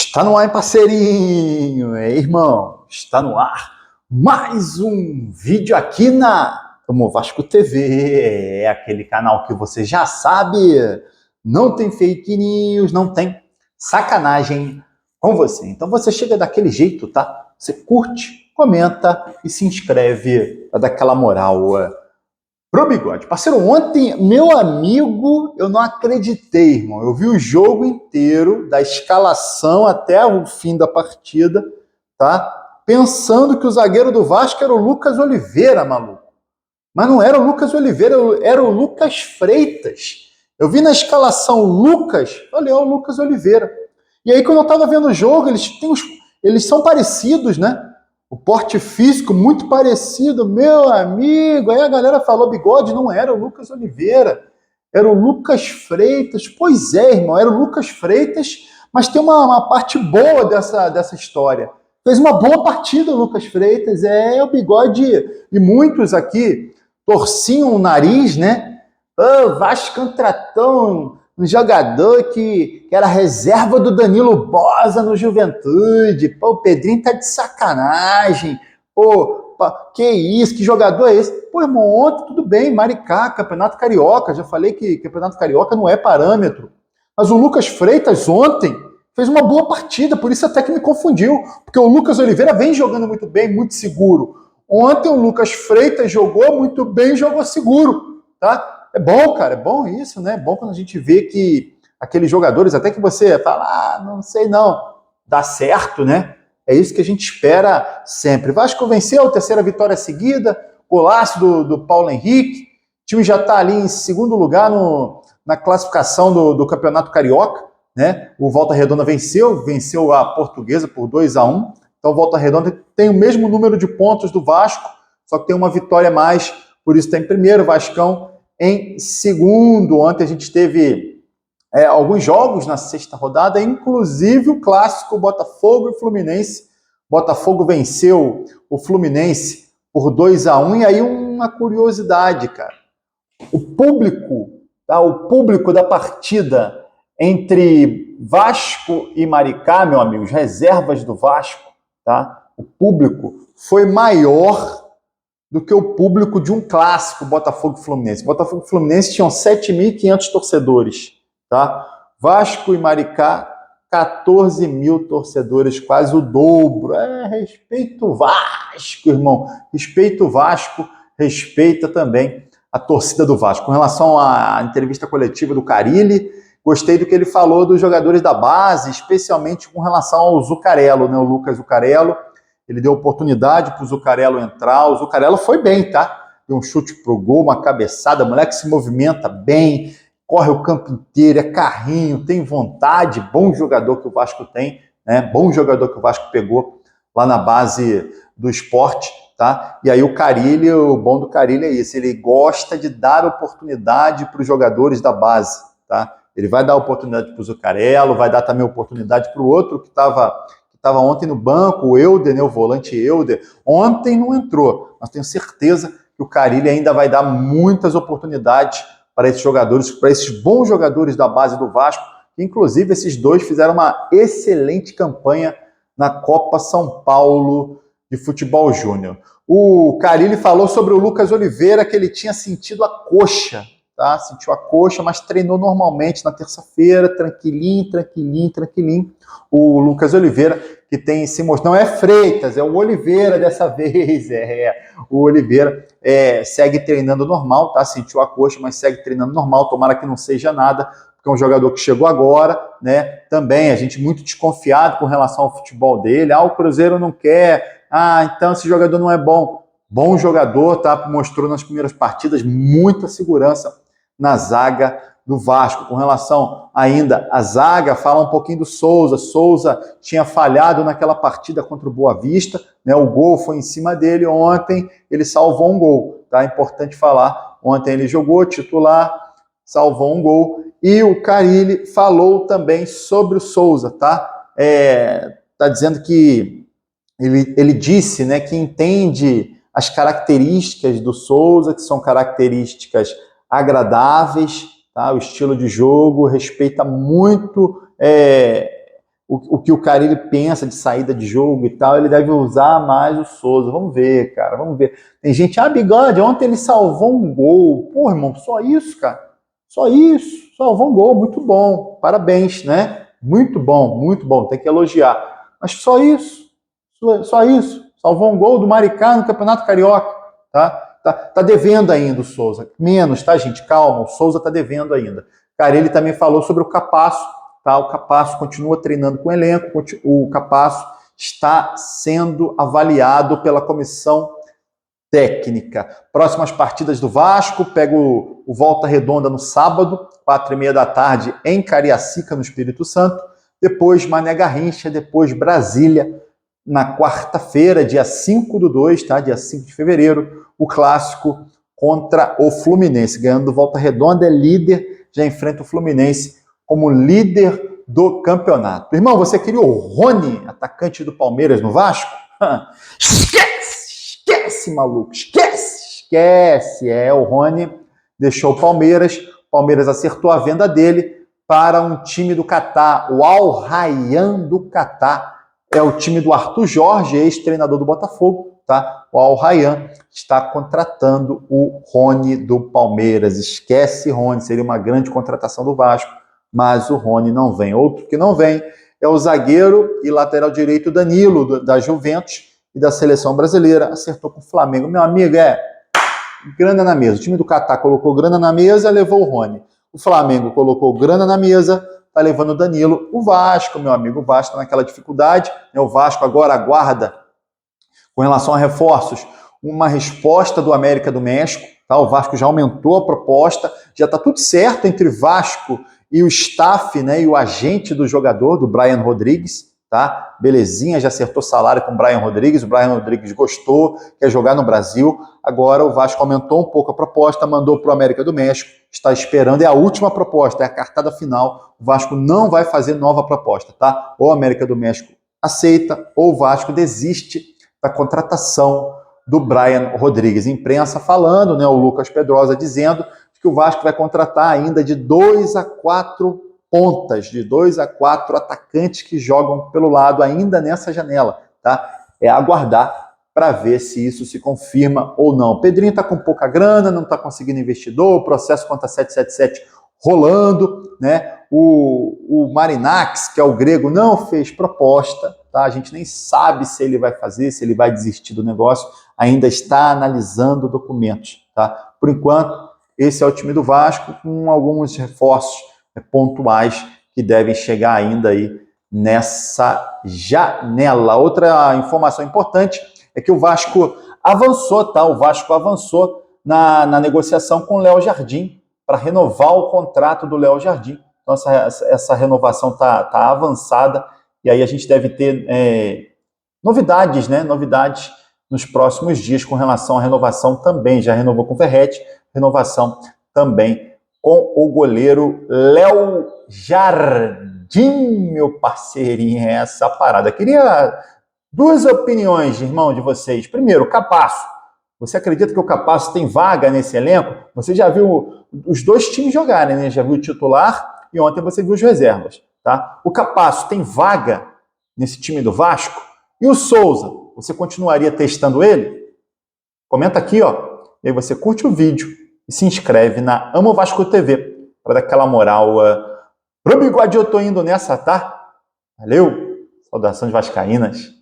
Está no ar, hein, parceirinho? Irmão, está no ar mais um vídeo aqui na Tamo Vasco TV. É aquele canal que você já sabe, não tem fake news, não tem sacanagem com você. Então você chega daquele jeito, tá? Você curte, comenta e se inscreve para dar aquela moral pro Bigode. Parceiro, ontem, meu amigo, eu não acreditei, irmão. Eu vi o jogo inteiro, da escalação até o fim da partida, tá? Pensando que o zagueiro do Vasco era o Lucas Oliveira, maluco. Mas não era o Lucas Oliveira, era o Lucas Freitas. Eu vi na escalação Lucas, falei, ó, o Lucas Oliveira. E aí, quando eu tava vendo o jogo, eles são parecidos, né? O porte físico muito parecido, meu amigo. Aí a galera falou, Bigode, não era o Lucas Oliveira, era o Lucas Freitas. Pois é, irmão, era o Lucas Freitas, mas tem uma parte boa dessa história. Fez uma boa partida o Lucas Freitas, o Bigode, e muitos aqui torciam o nariz, né? O Vasco contratou um jogador que era reserva do Danilo Boza no Juventude. Pô, o Pedrinho tá de sacanagem. Pô, que isso? Que jogador é esse? Pô, irmão, ontem tudo bem, Maricá, Campeonato Carioca. Já falei que Campeonato Carioca não é parâmetro. Mas o Lucas Freitas ontem fez uma boa partida, por isso até que me confundiu. Porque o Lucas Oliveira vem jogando muito bem, muito seguro. Ontem o Lucas Freitas jogou muito bem, jogou seguro, tá? É bom, cara, é bom isso, né? É bom quando a gente vê que aqueles jogadores, até que você fala, não sei não, dá certo, né? É isso que a gente espera sempre. Vasco venceu, a terceira vitória seguida, golaço do Paulo Henrique, o time já está ali em segundo lugar na classificação do Campeonato Carioca, né? O Volta Redonda venceu a Portuguesa por 2-1, então o Volta Redonda tem o mesmo número de pontos do Vasco, só que tem uma vitória a mais, por isso está em primeiro, Vascão em segundo. Ontem a gente teve alguns jogos na sexta rodada, inclusive o clássico Botafogo e Fluminense. Botafogo venceu o Fluminense por 2-1. E aí uma curiosidade, cara. O público da partida entre Vasco e Maricá, meu amigo, as reservas do Vasco, tá? O público foi maior do que o público de um clássico Botafogo e Fluminense. Botafogo e Fluminense tinham 7.500 torcedores, tá? Vasco e Maricá, 14 mil torcedores, quase o dobro. Respeita o Vasco, irmão. Respeita o Vasco, respeita também a torcida do Vasco. Com relação à entrevista coletiva do Carille, gostei do que ele falou dos jogadores da base, especialmente com relação ao Zuccarello, né? O Lucas Zuccarello. Ele deu oportunidade para o Zuccarello entrar. O Zuccarello foi bem, tá? Deu um chute pro gol, uma cabeçada. O moleque se movimenta bem, corre o campo inteiro, é carrinho, tem vontade. Bom jogador que o Vasco tem, né? Bom jogador que o Vasco pegou lá na base do esporte, tá? E aí o Carille, o bom do Carille é isso. Ele gosta de dar oportunidade para os jogadores da base, tá? Ele vai dar oportunidade para o Zuccarello, vai dar também oportunidade para o outro que estava ontem no banco, o Euder, né, o volante Euder. Ontem não entrou, mas tenho certeza que o Carille ainda vai dar muitas oportunidades para esses jogadores, para esses bons jogadores da base do Vasco. Inclusive, esses dois fizeram uma excelente campanha na Copa São Paulo de Futebol Júnior. O Carille falou sobre o Lucas Oliveira, que ele tinha sentido a coxa, tá? Sentiu a coxa, mas treinou normalmente na terça-feira, tranquilinho. O Lucas Oliveira, que tem se mostrado, não é Freitas, é o Oliveira dessa vez, o Oliveira segue treinando normal, tá? Sentiu a coxa, mas segue treinando normal, tomara que não seja nada, porque é um jogador que chegou agora, né? Também a gente muito desconfiado com relação ao futebol dele, o Cruzeiro não quer, então esse jogador não é bom. Bom jogador, tá? Mostrou nas primeiras partidas muita segurança na zaga do Vasco. Com relação ainda à zaga, fala um pouquinho do Souza. Souza tinha falhado naquela partida contra o Boa Vista, né? O gol foi em cima dele. Ontem ele salvou um gol, tá? Importante falar. Ontem ele jogou titular, salvou um gol. E o Carille falou também sobre o Souza, tá? Tá dizendo que ele disse, né, que entende as características do Souza, que são características agradáveis, tá? O estilo de jogo, respeita muito o que o Carille pensa de saída de jogo e tal, ele deve usar mais o Souza. Vamos ver, cara, vamos ver. Tem gente, Bigode, ontem ele salvou um gol. Pô, irmão, só isso, cara. Só isso, salvou um gol, muito bom. Parabéns, né? Muito bom, tem que elogiar. Mas só isso, só isso. Salvou um gol do Maricá no Campeonato Carioca, tá? Tá devendo ainda o Souza. Menos, tá, gente? Calma, o Souza tá devendo ainda. Carille também falou sobre o Capasso, tá? O Capasso continua treinando com o elenco, o Capasso está sendo avaliado pela comissão técnica. Próximas partidas do Vasco, pega o Volta Redonda no sábado, 4h30 da tarde, em Cariacica, no Espírito Santo. Depois Mané Garrincha, depois Brasília, na quarta-feira, dia 5/2, tá? Dia 5 de fevereiro, o clássico contra o Fluminense. Ganhando do Volta Redonda, é líder, já enfrenta o Fluminense como líder do campeonato. Irmão, você queria o Rony, atacante do Palmeiras no Vasco? Esquece, maluco, esquece. O Rony deixou o Palmeiras acertou a venda dele para um time do Catar, o Al Rayyan do Catar. É o time do Arthur Jorge, ex-treinador do Botafogo, tá? O Al Rayyan está contratando o Rony do Palmeiras. Esquece Rony, seria uma grande contratação do Vasco, mas o Rony não vem. Outro que não vem é o zagueiro e lateral direito Danilo, da Juventus e da seleção brasileira. Acertou com o Flamengo. Meu amigo, grana na mesa. O time do Catar colocou grana na mesa, levou o Rony. O Flamengo colocou grana na mesa, tá levando o Danilo. O Vasco, meu amigo, o Vasco está naquela dificuldade. O Vasco agora aguarda, com relação a reforços, uma resposta do América do México. Tá? O Vasco já aumentou a proposta, já está tudo certo entre Vasco e o staff, né, e o agente do jogador, do Brian Rodrigues. Tá? Belezinha, já acertou salário com o Brian Rodrigues gostou, quer jogar no Brasil. Agora o Vasco aumentou um pouco a proposta, mandou para o América do México, está esperando, é a última proposta, é a cartada final. O Vasco não vai fazer nova proposta, tá? Ou a América do México aceita, ou o Vasco desiste da contratação do Brian Rodrigues. Imprensa falando, né, o Lucas Pedrosa dizendo que o Vasco vai contratar ainda de 2 a 4 pontas, de 2 a 4 atacantes que jogam pelo lado ainda nessa janela, tá? É aguardar para ver se isso se confirma ou não. O Pedrinho está com pouca grana, não está conseguindo investidor, o processo contra a 777 rolando, né? O Marinax, que é o grego, não fez proposta, tá? A gente nem sabe se ele vai fazer, se ele vai desistir do negócio, ainda está analisando documentos, tá? Por enquanto, esse é o time do Vasco, com alguns reforços pontuais que devem chegar ainda aí nessa janela. Outra informação importante é que o Vasco avançou, tá? O Vasco avançou na negociação com o Léo Jardim para renovar o contrato do Léo Jardim. Então essa renovação tá avançada e aí a gente deve ter novidades, né? Novidades nos próximos dias com relação à renovação também. Já renovou com o Verratti, renovação também com o goleiro Léo Jardim, meu parceirinho, essa parada. Queria 2 opiniões, irmão, de vocês. Primeiro, o Capasso. Você acredita que o Capasso tem vaga nesse elenco? Você já viu os 2 times jogarem, né? Já viu o titular e ontem você viu os reservas, tá? O Capasso tem vaga nesse time do Vasco? E o Souza, você continuaria testando ele? Comenta aqui, ó. E aí você curte o vídeo e se inscreve na Amo Vasco TV para dar aquela moral. Pro Bigode eu tô indo nessa, tá? Valeu! Saudações vascaínas.